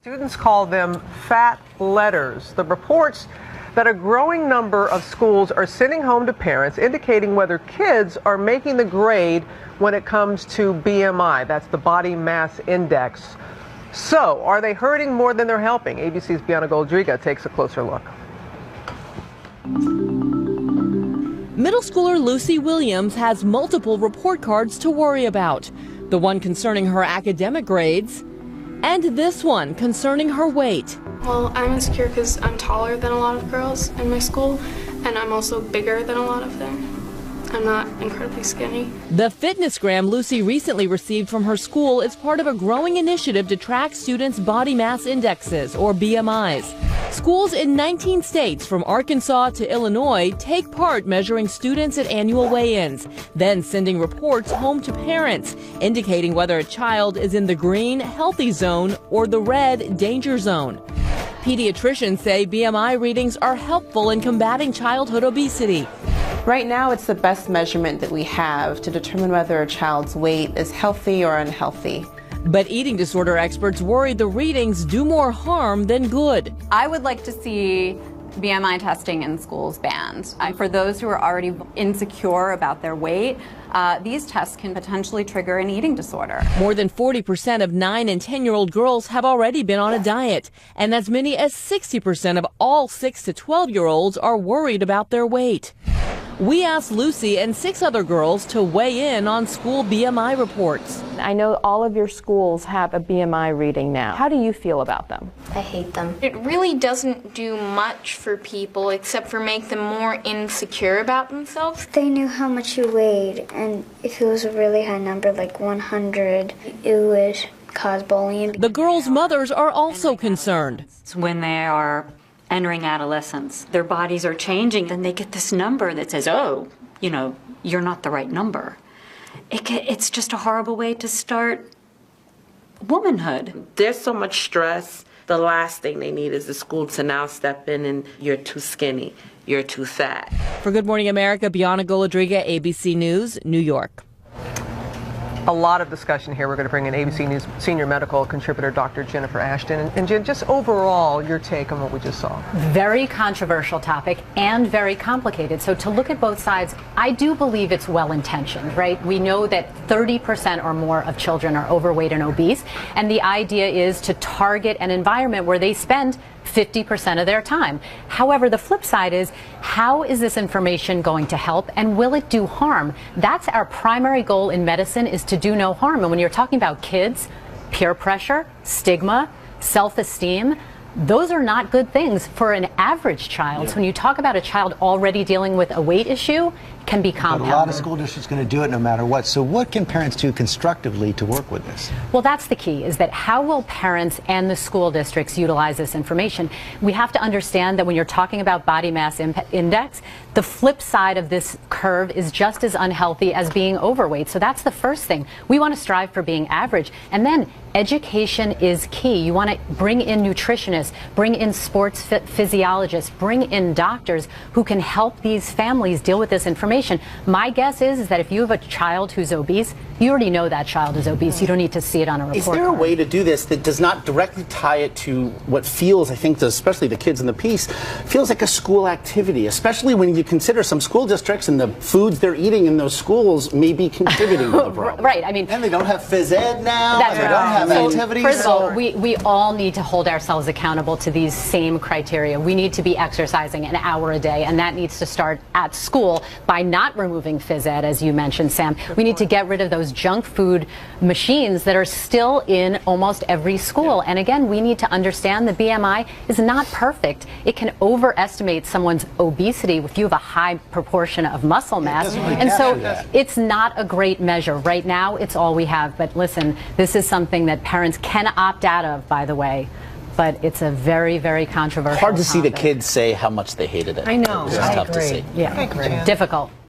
Students call them fat letters. The reports that a growing number of schools are sending home to parents indicating whether kids are making the grade when it comes to BMI. That's the body mass index. So, are they hurting more than they're helping? ABC's Bianna Golodryga takes a closer look. Middle schooler Lucy Williams has multiple report cards to worry about. The one concerning her academic grades, and this one concerning her weight. Well, I'm insecure because I'm taller than a lot of girls in my school, and I'm also bigger than a lot of them. I'm not incredibly skinny. The FitnessGram Lucy recently received from her school is part of a growing initiative to track students' body mass indexes, or BMIs. Schools in 19 states, from Arkansas to Illinois, take part measuring students at annual weigh-ins, then sending reports home to parents, indicating whether a child is in the green, healthy zone or the red, danger zone. Pediatricians say BMI readings are helpful in combating childhood obesity. Right now, it's the best measurement that we have to determine whether a child's weight is healthy or unhealthy. But eating disorder experts worry the readings do more harm than good. I would like to see BMI testing in schools banned. For those who are already insecure about their weight, these tests can potentially trigger an eating disorder. More than 40% of 9 and 10-year-old girls have already been on a diet, and as many as 60% of all 6 to 12-year-olds are worried about their weight. We asked Lucy and 6 other girls to weigh in on school BMI reports. I know all of your schools have a BMI reading now. How do you feel about them? I hate them. It really doesn't do much for people except for make them more insecure about themselves. They knew how much you weighed, and if it was a really high number, like 100, it would cause bullying. The girls' mothers are also concerned. When they are entering adolescence, their bodies are changing, and they get this number that says, oh, you're not the right number. It's just a horrible way to start womanhood. There's so much stress. The last thing they need is the school to now step in and you're too skinny, you're too fat. For Good Morning America, Bianna Golodryga, ABC News, New York. A lot of discussion here. We're going to bring in ABC News senior medical contributor Dr. Jennifer Ashton. And Jen, just overall, your take on what we just saw. Very controversial topic and very complicated. So to look at both sides, I do believe it's well-intentioned, right? We know that 30% or more of children are overweight and obese. And the idea is to target an environment where they spend 50% of their time. However, the flip side is, how is this information going to help, and will it do harm? That's our primary goal in medicine, is to do no harm. And when you're talking about kids, peer pressure, stigma, self-esteem, those are not good things for an average child. So when you talk about a child already dealing with a weight issue, it can be compounded. But a lot of school districts are going to do it no matter what. So what can parents do constructively to work with this? Well, that's the key, is that how will parents and the school districts utilize this information? We have to understand that when you're talking about body mass index, the flip side of this curve is just as unhealthy as being overweight. So that's the first thing. We want to strive for being average. And then education is key. You want to bring in nutritionists, bring in sports physiologists, bring in doctors who can help these families deal with this information. My guess is that if you have a child who's obese, you already know that child is obese. You don't need to see it on a report Is there a card. way to do this that does not directly tie it to what feels, I think, especially the kids in the piece, feels like a school activity, especially when you consider some school districts and the foods they're eating in those schools may be contributing to the problem. Right. I mean, And they don't have phys ed now. That's They right. don't have So, activities. First of all, we all need to hold ourselves accountable to these same criteria. We need to be exercising an hour a day, and that needs to start at school by not removing phys ed, as you mentioned, Sam. We need to get rid of those junk food machines that are still in almost every school. And again, we need to understand the BMI is not perfect. It can overestimate someone's obesity if you have a high proportion of muscle mass. And so it's not a great measure. Right now, it's all we have. But listen, this is something that parents can opt out of, by the way. But it's a very, very controversial Hard to see the topic. kids say how much they hated it. I know. It's I tough agree. to see. Yeah, difficult.